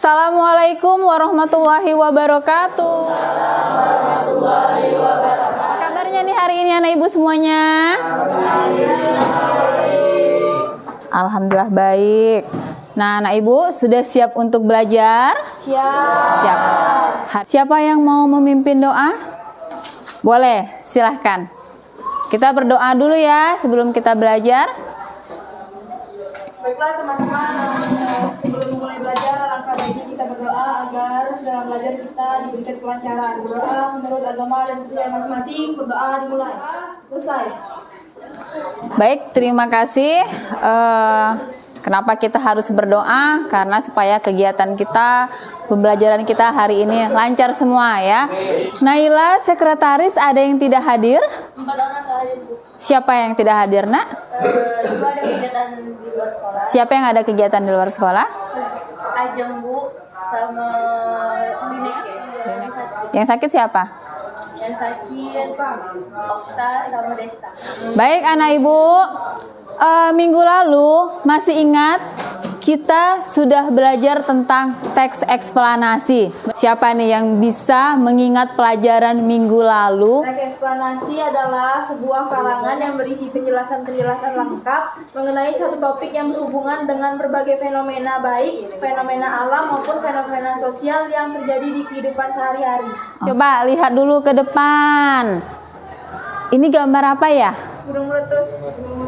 Assalamualaikum warahmatullahi wabarakatuh. Apa kabarnya nih hari ini anak ibu semuanya? Alhamdulillah baik. Nah, anak ibu sudah siap untuk belajar? Siap. Siapa yang mau memimpin doa? Boleh, silahkan. Kita berdoa dulu ya sebelum kita belajar. Baiklah teman-teman, sebelum mulai belajar, alangkah baiknya kita berdoa agar dalam belajar kita diberikan kelancaran. Berdoa menurut agama dan budaya masing-masing. Berdoa dimulai. Selesai. Baik, terima kasih. Kenapa kita harus berdoa? Karena supaya kegiatan kita, pembelajaran kita hari ini lancar semua ya. Naila, sekretaris ada yang tidak hadir? 4 orang nggak hadir, Bu. Siapa yang tidak hadir, Nak? Juga ada kegiatan di luar sekolah. Siapa yang ada kegiatan di luar sekolah? Ajeng, Bu, sama Dinek ya. Yang sakit siapa? Yang sakit, Okta sama Desta. Baik anak ibu, minggu lalu masih ingat kita sudah belajar tentang teks eksplanasi. Siapa nih yang bisa mengingat pelajaran minggu lalu? Teks eksplanasi adalah sebuah karangan yang berisi penjelasan-penjelasan lengkap mengenai suatu topik yang berhubungan dengan berbagai fenomena, baik fenomena alam maupun fenomena sosial yang terjadi di kehidupan sehari-hari. Coba lihat dulu ke depan. Ini gambar apa ya? Gunung meletus.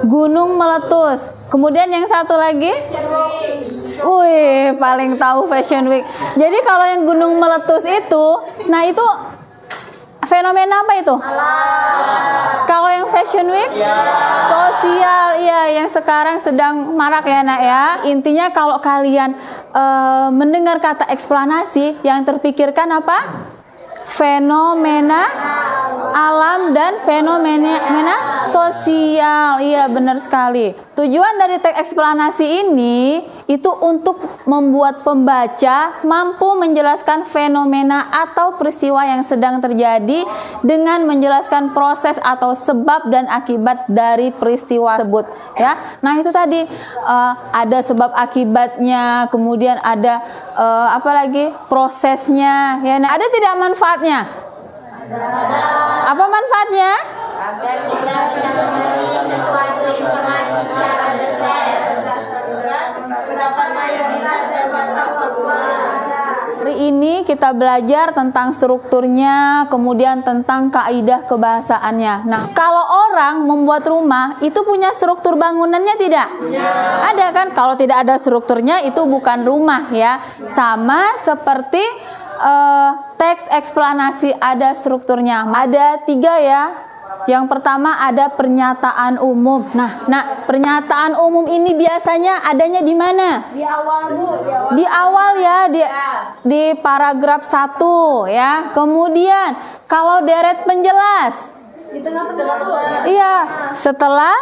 Gunung meletus. Kemudian yang satu lagi? Wih, paling tahu Fashion Week. Jadi kalau yang gunung meletus itu, nah itu fenomena apa itu? Kalau yang Fashion Week? Sosial, iya, yang sekarang sedang marak ya nak ya. Intinya kalau kalian mendengar kata eksplanasi, yang terpikirkan apa? Fenomena alam dan fenomena sosial. Iya, benar sekali. Tujuan dari teks eksplanasi ini itu untuk membuat pembaca mampu menjelaskan fenomena atau peristiwa yang sedang terjadi dengan menjelaskan proses atau sebab dan akibat dari peristiwa tersebut ya. Nah, itu tadi ada sebab akibatnya, kemudian ada apa lagi? Prosesnya ya. Nah, ada tidak manfaatnya? Apa manfaatnya? Agar kita bisa mengerti sesuatu informasi secara detail. Pendapat mayoritas dapat faktual. Hari ini kita belajar tentang strukturnya, kemudian tentang kaidah kebahasaannya. Nah, kalau orang membuat rumah, itu punya struktur bangunannya tidak? Ada kan? Kalau tidak ada strukturnya, itu bukan rumah ya. Sama seperti teks eksplanasi ada strukturnya. Ada 3 ya. Yang pertama ada pernyataan umum. Nah, pernyataan umum ini biasanya adanya di mana? Di awal, Bu, Di awal ya, di paragraf 1 ya. Kemudian kalau deret penjelas, di tengah-tengah. iya, setelah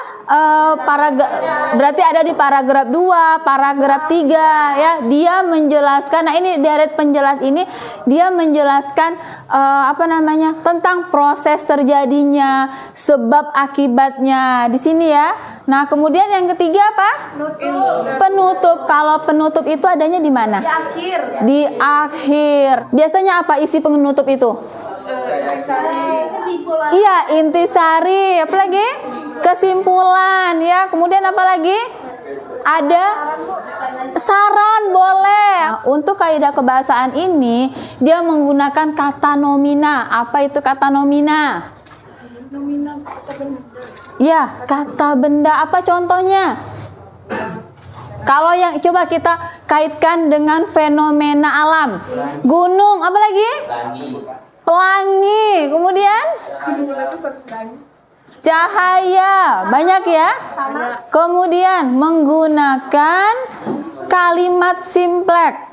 berarti ada di paragraf 2, paragraf 3 ya. Dia menjelaskan, nah ini deret penjelas ini dia menjelaskan tentang proses terjadinya, sebab akibatnya di sini ya. Nah, kemudian yang ketiga apa? Penutup. Kalau penutup itu adanya di mana? Di akhir. Di akhir. Biasanya apa isi penutup itu? Kesimpulan. Iya, intisari, apa lagi? Kesimpulan ya. Kemudian apa lagi? Ada saran, boleh. Untuk kaidah kebahasaan ini dia menggunakan kata nomina. Apa itu kata nomina? Nomina kata benda. Ya, kata benda. Apa contohnya? Kalau yang coba kita kaitkan dengan fenomena alam. Gunung, apa lagi? Pelangi. Kemudian cahaya, banyak ya. Kemudian menggunakan kalimat simpleks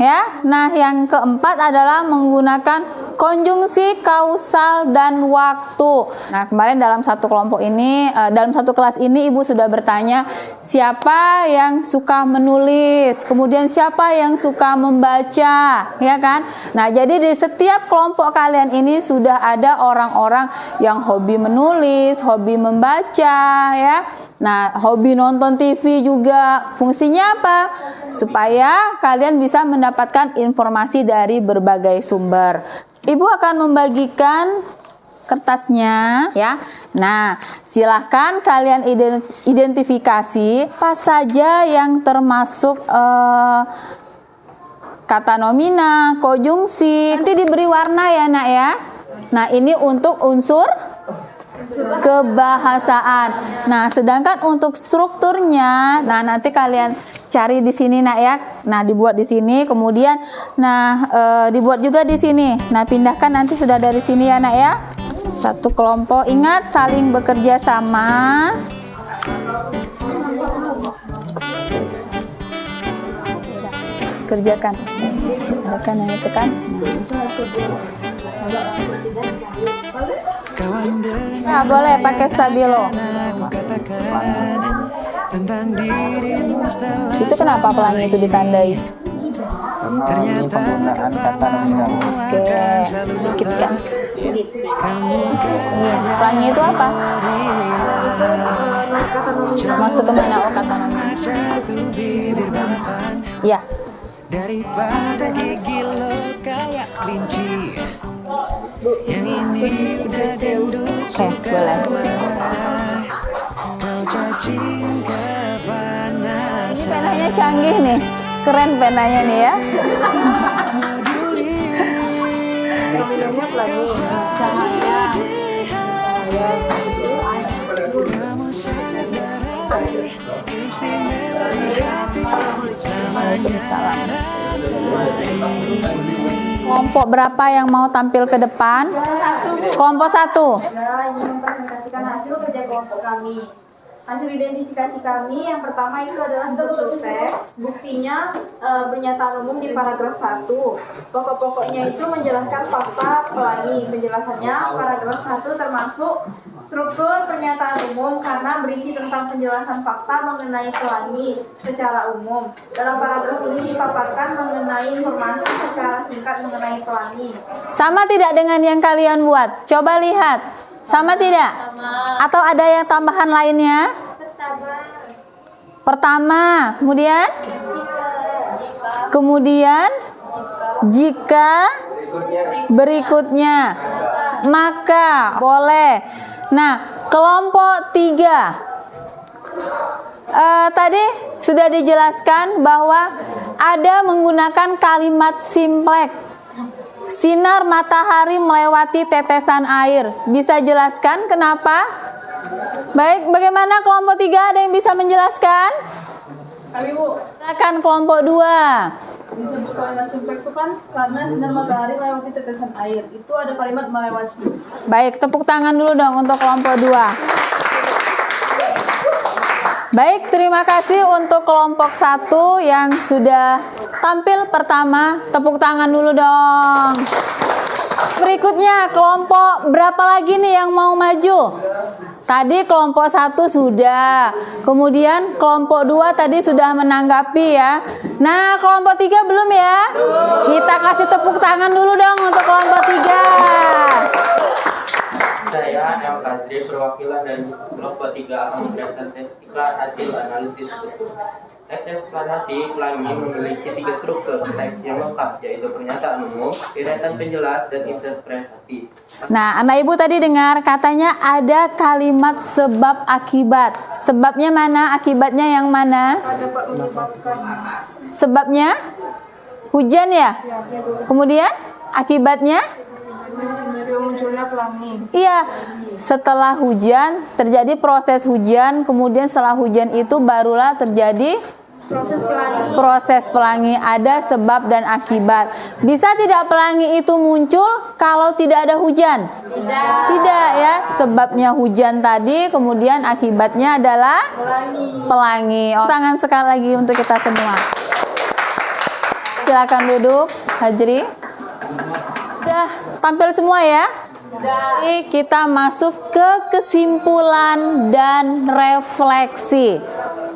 ya. Nah, yang keempat adalah menggunakan konjungsi kausal dan waktu. Nah, kemarin dalam satu kelompok ini, dalam satu kelas ini Ibu sudah bertanya siapa yang suka menulis, kemudian siapa yang suka membaca, ya kan? Nah, jadi di setiap kelompok kalian ini sudah ada orang-orang yang hobi menulis, hobi membaca, ya. Nah, hobi nonton TV juga fungsinya apa? Supaya kalian bisa mendapatkan informasi dari berbagai sumber. Ibu akan membagikan kertasnya ya. Nah, silahkan kalian identifikasi apa saja yang termasuk kata nomina, konjungsi. Nanti diberi warna ya, Nak ya. Nah, ini untuk unsur kebahasaan. Nah, sedangkan untuk strukturnya, nah nanti kalian cari di sini, Nak ya. Nah, dibuat di sini, kemudian dibuat juga di sini. Nah, pindahkan nanti sudah dari sini ya, Nak ya. Satu kelompok, ingat saling bekerja sama. Kerjakan. Kerjakan yang itu kan. Nah, boleh pakai stabilo. Itu kenapa pelangi itu ditandai? Ini penggunaan kata nominal. Oke, sedikit kan. Ini pelangi itu apa? Masuk ke mana? Oh, kata nominal. Ya. Daripada gigi lo kayak kelinci yang ini udah gendut Oke, boleh. kau cacing kepanasan Penanya canggih nih. Keren penanya nih ya. kamu sangat berarti istimewa di hati Waalaikumsalam. Kelompok berapa yang mau tampil ke depan? Kelompok 1. Saya ingin mempresentasikan hasil kerja kelompok kami. Hasil identifikasi kami yang pertama itu adalah struktur teks. Buktinya pernyataan umum di paragraf 1. Pokok-pokoknya itu menjelaskan fakta pelangi. Penjelasannya paragraf 1 termasuk struktur pernyataan umum karena berisi tentang penjelasan fakta mengenai pelangi secara umum. Dalam paragraf ini dipaparkan mengenai informasi secara singkat mengenai pelangi. Sama tidak dengan yang kalian buat? Coba lihat. Sama tidak? Atau ada yang tambahan lainnya? Pertama, kemudian jika, berikutnya, maka, boleh. Nah, kelompok 3. Tadi sudah dijelaskan bahwa ada menggunakan kalimat simpleks. Sinar matahari melewati tetesan air. Bisa jelaskan kenapa? Baik, bagaimana kelompok 3? Ada yang bisa menjelaskan? Kami, Bu, Silakan kelompok 2. disebut kalimat simpleks itu kan karena sinar matahari melewati tetesan air. Itu ada kalimat melewati. Baik, tepuk tangan dulu dong untuk kelompok 2. Baik, terima kasih untuk kelompok 1 yang sudah tampil pertama. Tepuk tangan dulu dong. Berikutnya, kelompok berapa lagi nih yang mau maju? Tadi kelompok 1 sudah. Kemudian kelompok 2 tadi sudah menanggapi ya. Nah, kelompok 3 belum ya? Kita kasih tepuk tangan dulu dong untuk kelompok 3. Saya El Kadri, perwakilan dari kelompok 3 akan mempresentasikan hasil analisis teks eksplanasi pelangi memiliki 3 struktur teks yang lengkap, yaitu pernyataan umum, deretan penjelas, dan interpretasi. Nah, anak ibu tadi dengar katanya ada kalimat sebab akibat. Sebabnya mana? Akibatnya yang mana? Sebabnya hujan ya? Kemudian akibatnya? Munculnya pelangi. Iya, setelah hujan terjadi proses hujan, kemudian setelah hujan itu barulah terjadi proses pelangi. Ada sebab dan akibat. Bisa tidak pelangi itu muncul kalau tidak ada hujan? Tidak ya, sebabnya hujan tadi, kemudian akibatnya adalah pelangi. Oh, tangan sekali lagi untuk kita semua. Silakan duduk, Hajri. Sudah tampil semua ya? Jadi kita masuk ke kesimpulan dan refleksi.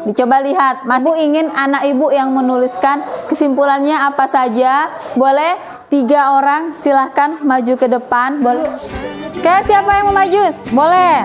Dicoba lihat, Ibu ingin anak ibu yang menuliskan kesimpulannya apa saja. Boleh 3 orang, silahkan maju ke depan. Boleh. Oke, siapa yang mau maju? Boleh.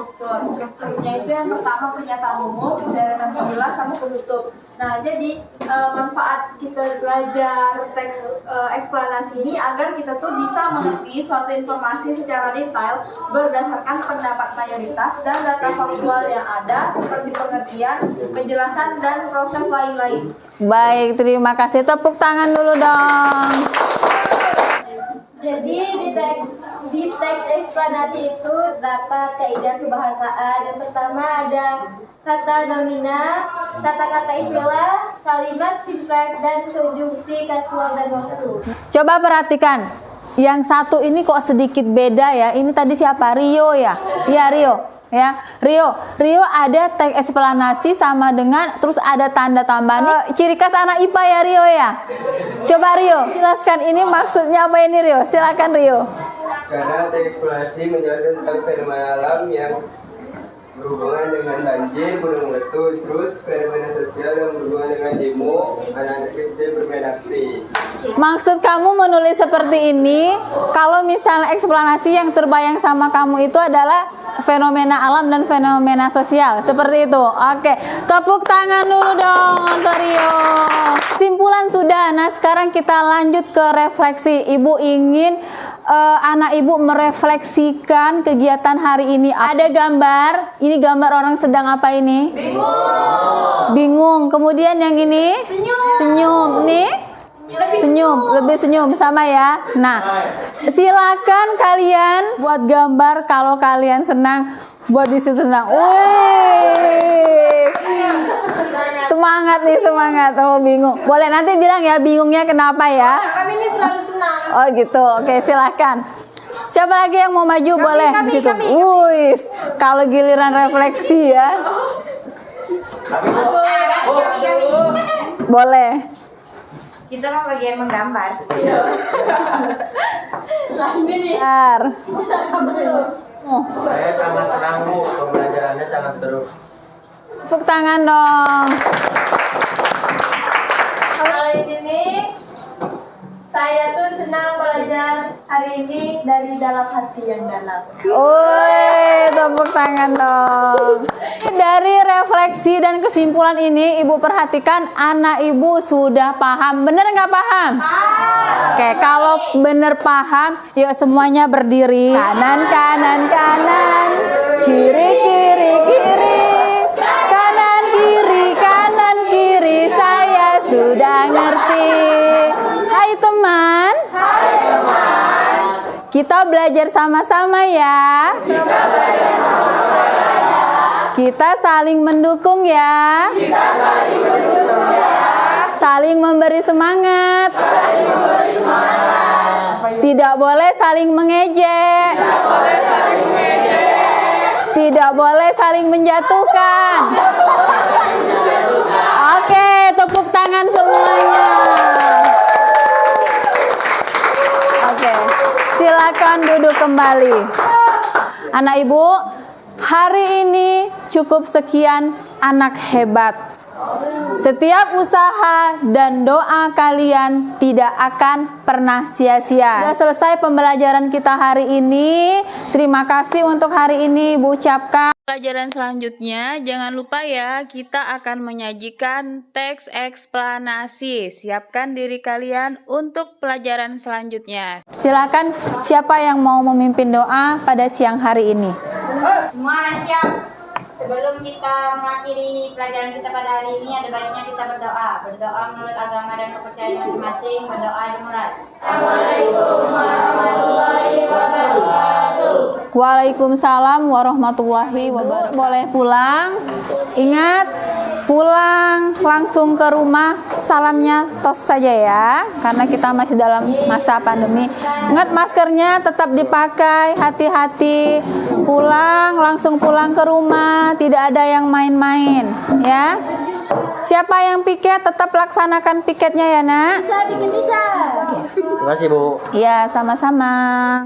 struktur. Strukturnya itu yang pertama pernyataan umum, deretan penjelas, sama penutup. Nah, jadi manfaat kita belajar teks eksplanasi ini agar kita tuh bisa mengerti suatu informasi secara detail berdasarkan pendapat mayoritas dan data faktual yang ada seperti pengertian, penjelasan, dan proses lain-lain. Baik, terima kasih. Tepuk tangan dulu dong. Jadi di teks eksplanasi itu data kaidah kebahasaan. Yang pertama ada kata nomina, kata-kata istilah, kalimat simpleks, dan konjungsi kasual dan waktu. Coba perhatikan. Yang satu ini kok sedikit beda ya. Ini tadi siapa? Rio ya? Iya, Rio. Ya, Rio ada teks eksplanasi sama dengan terus ada tanda tambahan. Ciri khas anak IPA ya Rio ya. Coba Rio, jelaskan ini maksudnya apa ini Rio? Silakan Rio. Karena teks eksplanasi menjelaskan tentang fenomena alam yang berhubungan dengan banjir, gunung meletus, terus fenomena sosial yang berhubungan dengan demo, anak-anak kecil bermain aktif. Maksud kamu menulis seperti ini, kalau misalnya eksplanasi yang terbayang sama kamu itu adalah fenomena alam dan fenomena sosial, seperti itu. Oke, tepuk tangan dulu dong untuk Rio. Simpulan sudah, nah sekarang kita lanjut ke refleksi. Ibu ingin anak ibu merefleksikan kegiatan hari ini. Ada gambar, ini gambar orang sedang apa ini? Bingung. Kemudian yang ini? Senyum. Nih? Lebih senyum sama ya. Nah, silakan kalian buat gambar kalau kalian senang, buat di situ senang. Wih. Semangat. Oh, bingung. Boleh nanti bilang ya bingungnya kenapa ya? Kami ini selalu senang. Oh gitu. Oke, silakan. Siapa lagi yang mau maju boleh di situ. Wih. Kalau giliran refleksi ya. Boleh. Kita kan bagian menggambar. Bentar. Saya sangat senang Bu, pembelajarannya sangat seru. Tepuk tangan dong. Hari ini saya tuh senang belajar hari ini dari dalam hati yang dalam. Woi, tepuk tangan dong. Dari refleksi dan kesimpulan ini, Ibu perhatikan anak Ibu sudah paham. Bener nggak paham? Oke, kalau bener paham, yuk semuanya berdiri. Kanan, kanan, kanan. Kiri, kiri, kiri. Kanan, kiri, kanan, kiri. Saya sudah ngerti. Hai teman. Kita belajar sama-sama ya. Kita saling mendukung ya. Saling memberi semangat. Tidak boleh saling mengejek. Tidak boleh saling menjatuhkan. Oke, tepuk tangan semuanya. Oke, silakan duduk kembali. Anak Ibu, hari ini cukup sekian anak hebat. Setiap usaha dan doa kalian tidak akan pernah sia-sia. Sudah selesai pembelajaran kita hari ini. Terima kasih untuk hari ini Ibu ucapkan. Pelajaran selanjutnya, jangan lupa ya, kita akan menyajikan teks eksplanasi. Siapkan diri kalian untuk pelajaran selanjutnya. Silakan siapa yang mau memimpin doa pada siang hari ini. Semua siap. Sebelum kita mengakhiri pelajaran kita pada hari ini, ada baiknya kita berdoa. Berdoa menurut agama dan kepercayaan masing-masing. Berdoa dimulai. Assalamualaikum warahmatullahi wabarakatuh. Waalaikumsalam warahmatullahi wabarakatuh. Boleh pulang. Ingat, pulang langsung ke rumah, salamnya tos saja ya, karena kita masih dalam masa pandemi. Ingat, maskernya tetap dipakai, hati-hati. Pulang, langsung pulang ke rumah, tidak ada yang main-main ya. Siapa yang piket, tetap laksanakan piketnya ya nak. Bisa bikin bisa. Terima kasih Bu. Iya, sama-sama.